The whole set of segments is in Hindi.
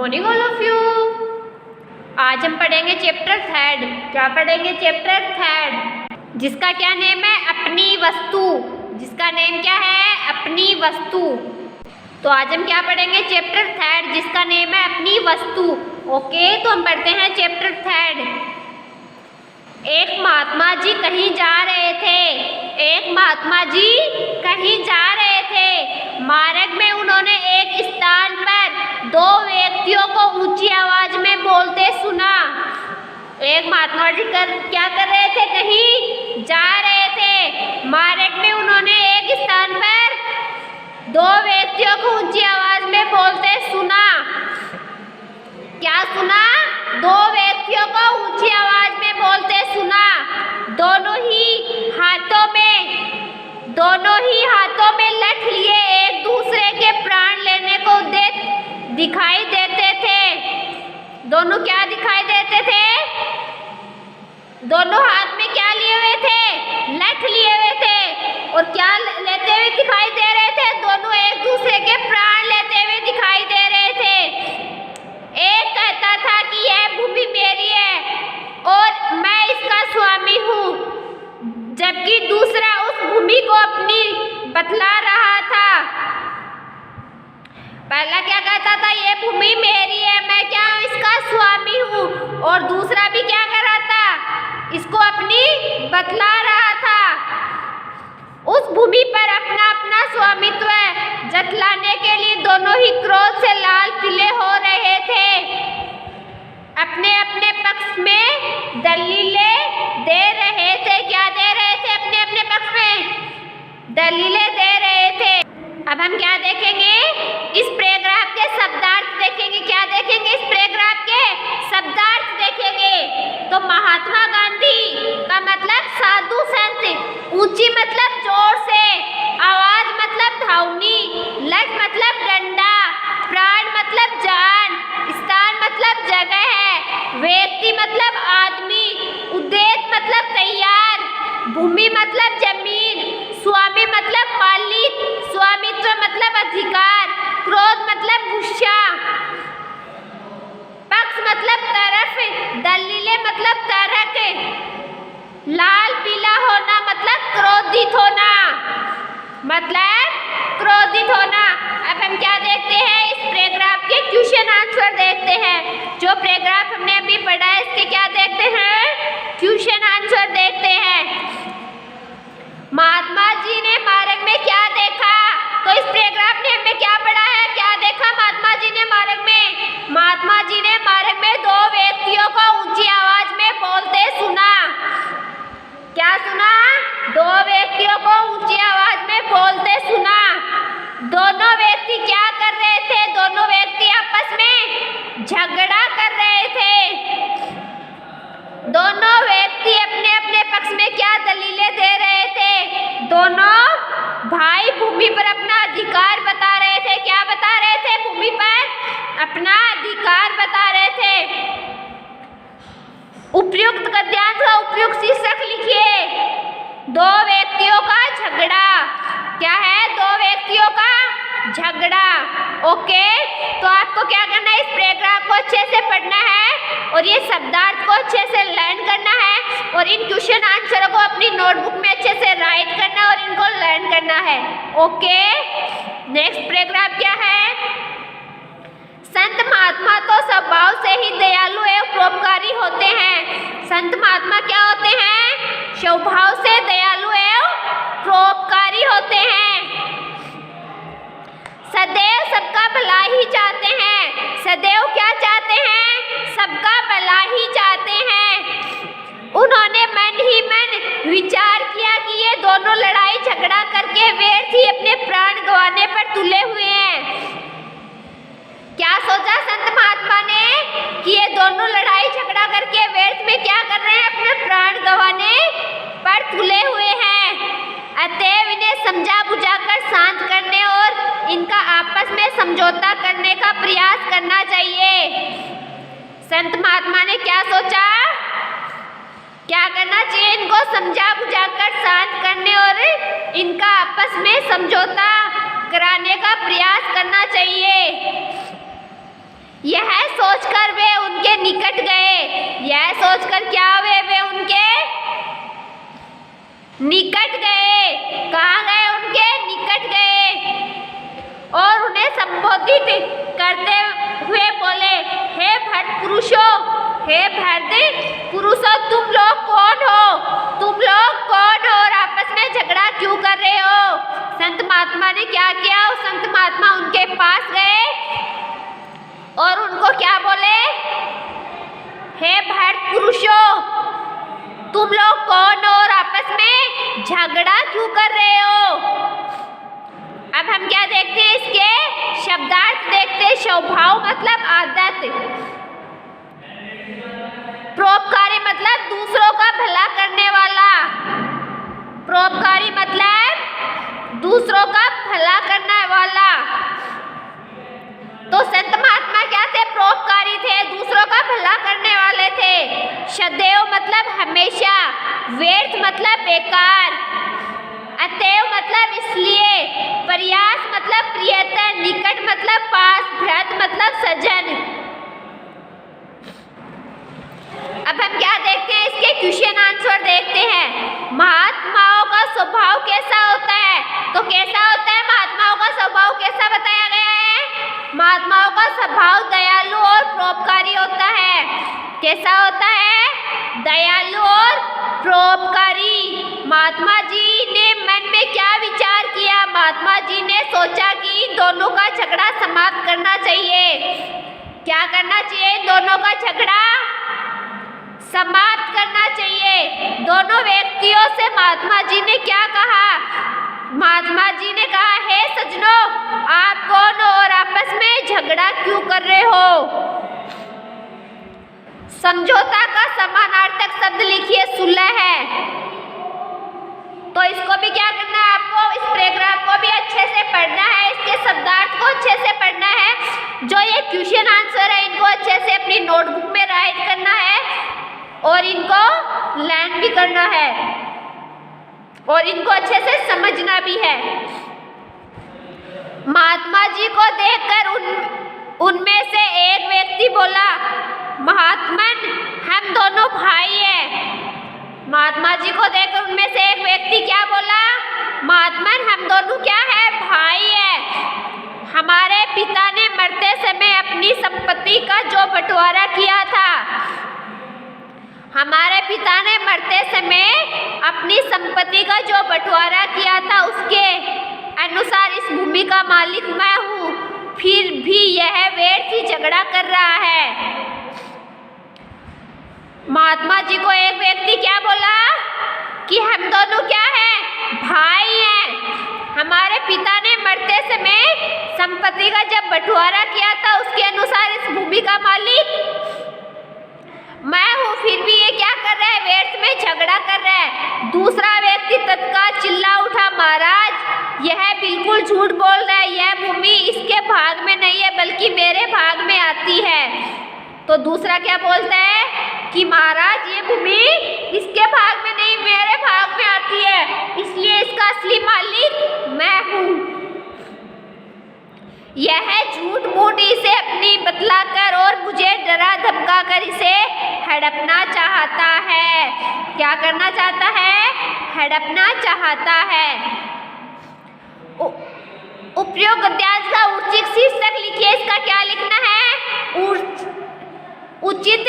Morning all of you. आज हम पढ़ेंगे चैप्टर थर्ड। क्या पढ़ेंगे? चैप्टर थर्ड, जिसका क्या नेम है? अपनी वस्तु। जिसका नेम क्या है? अपनी वस्तु। तो आज हम क्या पढ़ेंगे? चैप्टर थर्ड, जिसका नेम है अपनी वस्तु। ओके, तो हम पढ़ते हैं चैप्टर थर्ड। एक महात्मा जी कहीं जा रहे थे। एक महात्मा जी कहीं जा रहे थे। मार्ग में उन्होंने एक स्थान पर दो व्यक्तियों को ऊंची आवाज में बोलते सुना। एक महात्मा जी क्या कर रहे थे? कहीं जा रहे थे। मार्ग में उन्होंने एक स्थान पर दो व्यक्तियों को ऊंची आवाज में बोलते सुना। क्या सुना? दो व्यक्तियों को ऊंची आवाज में बोलते सुना। दोनों ही हाथों में लठ लिए एक दूसरे के प्राण लेने को दिखाई देते थे। दोनों क्या दिखाई देते थे? दोनों हाथ में क्या लिए हुए थे? लठ लिए हुए थे। और क्या लेते हुए दिखाई दे रहे थे? दोनों एक दूसरे के प्राण लेते हुए दिखाई दे रहे थे। एक कहता था कि यह भूमि मेरी है और मैं इसका स्वामी हूँ, जबकि दूसरा उस भूमि को अपनी बतला रहा था। पहला क्या कहता था? ये भूमि मेरी है, मैं क्या हूँ? इसका स्वामी हूँ। और दूसरा भी क्या कर रहा था? इसको अपनी बतला रहा था। उस भूमि पर अपना अपना स्वामित्व जतलाने के लिए दोनों ही क्रोध से लाल पीले हो रहे थे। अपने अपने पक्ष में दलीलें दे रहे थे। क्या दे रहे थे? अपने अपने पक्ष में दलीलें दे रहे थे। अब हम क्या देखेंगे? इस पैराग्राफ के शब्दार्थ देखेंगे। क्या देखेंगे? इस पैराग्राफ के शब्दार्थ देखेंगे। तो महात्मा गांधी का मतलब साधु संत, ऊंची मतलब जोर से, आवाज मतलब ध्वनि, लठ मतलब डंडा, प्राण मतलब जान, स्थान मतलब जगह है, व्यक्ति मतलब आदमी, उद्देश्य मतलब तैयार, भूमि मतलब जमीन, स्वामी मतलब मालिक, स्वामित्व मतलब अधिकार, क्रोध मतलब गुस्सा, पक्ष मतलब तरफ, दलीलें मतलब तर्क, लाल पीला होना मतलब क्रोधित होना, मतलब क्रोधित होना। अब हम क्या देखते हैं? इस पैराग्राफ के क्वेश्चन आंसर देखते हैं। जो पैराग्राफ हमने अभी पढ़ा है, इसके क्या देखते हैं? क्वेश्चन आंसर देखते हैं। महात्मा जी ने मार्ग में क्या देखा? तो इस पैराग्राफ ने हमें क्या पढ़ा है? क्या देखा महात्मा जी ने मार्ग में? महात्मा जी ने मार्ग में दो व्यक्तियों को ऊंची आवाज में बोलते सुना। क्या सुना? दो व्यक्तियों को ऊंची आवाज में बोलते सुना। दोनों व्यक्ति क्या कर रहे थे? दोनों व्यक्ति आपस में झगड़ा कर रहे थे। दोनों व्यक्ति अपने अपने पक्ष में क्या दलीलें दे रहे थे? दोनों भाई भूमि पर अपना अधिकार बता रहे थे। क्या बता रहे थे? भूमि पर अपना अधिकार बता रहे थे। उपयुक्त गद्यांश का उपयुक्त शीर्षक लिखिए। दो व्यक्तियों का झगड़ा। क्या है? दो व्यक्तियों का झगड़ा। ओके, तो आपको क्या करना है? इस पैराग्राफ को अच्छे से पढ़ना है और ये शब्दार्थ को अच्छे से लर्न करना है और इन क्वेश्चन आंसरों को अपनी नोटबुक में अच्छे से राइट करना और इनको लर्न करना है। ओके, नेक्स्ट पैराग्राफ क्या है? संत महात्मा तो स्वभाव से ही दयालु एवं परोपकारी होते हैं। संत महात्मा क्या होते हैं? स्वभाव से दयालु एवं परोपकारी होते हैं। सदैव सबका भला ही चाहते हैं। सदैव क्या चाहते हैं? सबका भला ही चाहते हैं। उन्होंने मन ही मन विचार किया कि ये दोनों लड़ाई झगड़ा करके व्यर्थ ही अपने प्राण गंवाने पर तुले हुए हैं। क्या सोचा संत महात्मा ने? कि ये दोनों लड़ाई झगड़ा करके व्यर्थ में क्या कर रहे हैं? अपने प्राण गंवाने पर तुले हुए हैं। अतएव इन्हें समझा बुझाकर शांत करने और इनका आपस में समझौता करने का प्रयास करना चाहिए। संत महात्मा ने क्या सोचा? क्या करना चाहिए? इनको समझा बुझाकर शांत करने और इनका आपस में समझौता कराने का प्रयास करना चाहिए। यह सोचकर वे उनके निकट गए। यह सोचकर क्या हुए? वे उनके निकट गए। कहाँ गए? उनके निकट गए और उन्हें संबोधित करते हुए बोले, हे भक्त पुरुषों, हे भक्त पुरुषों, तुम लोग कौन हो? तुम लोग कौन हो और आपस में झगड़ा क्यों कर रहे हो? संत महात्मा ने क्या किया? उस संत महात्मा उनके पास गए और उनको क्या बोले? हे भक्त पुरुषों, तुम लोग कौन हो और आपस में झगड़ा क्यों कर रहे हो? अब हम क्या देखते हैं? इसके शब्दार्थ देखते हैं। स्वभाव मतलब आदत, परोपकारी मतलब दूसरों का भला करने वाला, परोपकारी मतलब दूसरों का भला करने वाला। तो संत महात्मा क्या थे? परोपकारी थे, दूसरों का भला करने वाले थे। सदैव मतलब हमेशा, व्यर्थ मतलब बेकार, अतएव मतलब इसलिए, प्रयास मतलब प्रियतम, निकट मतलब पास, भ्रत मतलब सज्जन। अब हम क्या देखते हैं? इसके क्वेश्चन आंसर देखते हैं। महात्माओं का स्वभाव कैसा होता है? तो कैसा होता है महात्माओं का स्वभाव? कैसा बताया गया है? महात्माओं का स्वभाव दयालु और परोपकारी होता है। कैसा होता है? दयालु और परोपकारी। महात्मा जी ने मन में क्या विचार किया? महात्मा जी ने सोचा कि इन दोनों का झगड़ा समाप्त करना चाहिए। क्या करना चाहिए? दोनों का झगड़ा समाप्त करना चाहिए। दोनों व्यक्तियों से महात्मा जी ने क्या कहा? महात्मा जी ने कहा, हे सज्जनों, आप कौन हो और आपस में झगड़ा क्यों कर रहे हो? समझौता का समानार्थक शब्द लिखिए, सुलह है। तो इसको भी क्या करना है? आपको इस पैराग्राफ को भी अच्छे से पढ़ना है, इसके शब्दार्थ को अच्छे से पढ़ना है। जो ये क्वेश्चन आंसर है इनको अच्छे से अपनी नोटबुक में राइट करना है और इनको लर्न भी करना है और इनको अच्छे से समझना भी है। महात्मा जी को देखकर उनमें से एक व्यक्ति बोला, महात्मन, हम दोनों भाई हैं। महात्मा जी को देखकर उनमें से एक व्यक्ति क्या बोला? महात्मन, हम दोनों क्या है? भाई हैं। हमारे पिता ने मरते समय अपनी संपत्ति का जो बंटवारा किया था, हमारे पिता ने मरते समय अपनी संपत्ति का जो बंटवारा किया था उसके अनुसार इस भूमि का मालिक मैं हूँ, फिर भी यह व्यर्थ ही झगड़ा कर रहा है। महात्मा जी को एक व्यक्ति क्या बोला कि हम दोनों क्या हैं? भाई हैं। हमारे पिता ने मरते समय संपत्ति का जब बंटवारा किया था उसके अनुसार इस भूमि का मालिक मैं हूँ, फिर भी ये क्या कर रहा है? व्यर्थ में झगड़ा कर रहा है। दूसरा व्यक्ति तत्काल चिल्ला उठा, महाराज, यह बिल्कुल झूठ बोल रहा है। यह भूमि इसके भाग में नहीं है बल्कि मेरे भाग में आती है। तो दूसरा क्या बोलता है कि महाराज, ये भूमि इसके भाग में नहीं मेरे भाग में आती है, इसलिए इसका असली मालिक मैं हूँ। यह झूठ मूठ इसे अपनी बतलाकर और मुझे डरा धमका कर इसे हड़पना चाहता है। क्या करना चाहता है? हड़पना चाहता है। उपयोग गद्यांश का उचित शीर्षक लिखिए। इसका क्या लिखना है? उचित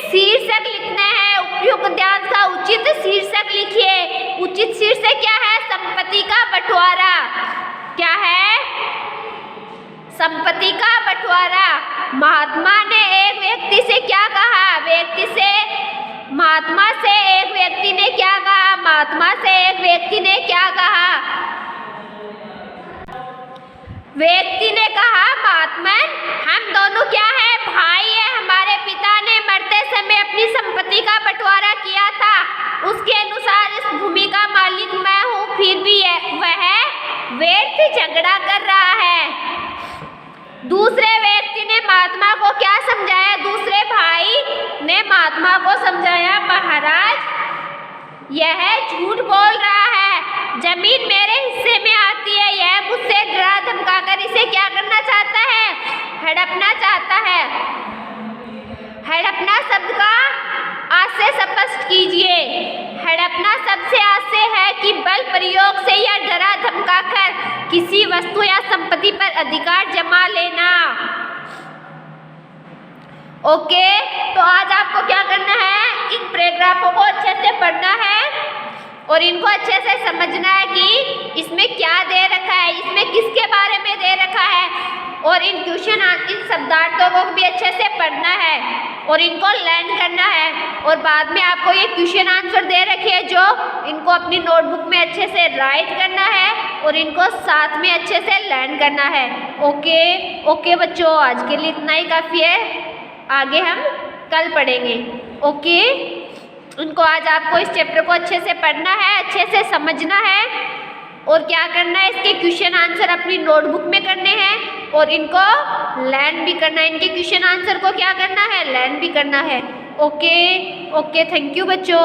शीर्षक लिखना है। उपयोग गद्यांश का उचित शीर्षक लिखिए। उचित शीर्षक क्या है? संपत्ति का बंटवारा। क्या है? संपत्ति का बंटवारा। महात्मा ने एक व्यक्ति से क्या कहा? महात्मा से एक व्यक्ति ने क्या कहा? महात्मा से एक व्यक्ति ने क्या कहा? व्यक्ति ने कहा, महात्मन, हम दोनों क्या है? भाई है। हमारे पिता ने मरते समय अपनी संपत्ति का बंटवारा किया था, उसके अनुसार इस भूमि का मालिक मैं हूँ, फिर भी वह व्यर्थ झगड़ा कर रहा है। दूसरे व्यक्ति ने महात्मा को क्या समझाया? दूसरे भाई ने महात्मा को समझाया, महाराज, यह झूठ बोल रहा है। जमीन मेरे हिस्से में आती है। यह मुझसे डरा धमकाकर इसे क्या करना चाहता है? हड़पना चाहता है। हड़पना शब्द का आज से स्पष्ट कीजिए। हड़पना शब्द से आज से है कि बल प्रयोग से या डरा धमकाकर किसी वस्तु या संपत्ति पर अधिकार जमा लेना। ओके, तो आज आपको क्या करना है? इन पैराग्राफों को अच्छे से पढ़ना है और इनको अच्छे से समझना है कि इसमें क्या दे रखा है, इसमें किसके बारे में दे रखा है, और इन शब्दार्थों को भी अच्छे से पढ़ना है और इनको लर्न करना है। और बाद में आपको ये क्वेश्चन आंसर दे रखे हैं जो इनको अपनी नोटबुक में अच्छे से राइट करना है और इनको साथ में अच्छे से लर्न करना है। ओके बच्चों, आज के लिए इतना ही काफ़ी है, आगे हम कल पढ़ेंगे। ओके, इनको आज आपको इस चैप्टर को अच्छे से पढ़ना है, अच्छे से समझना है और क्या करना है, इसके क्वेश्चन आंसर अपनी नोटबुक में करने हैं और इनको लर्न भी करना है। इनके क्वेश्चन आंसर को क्या करना है? लर्न भी करना है। ओके, थैंक यू बच्चों।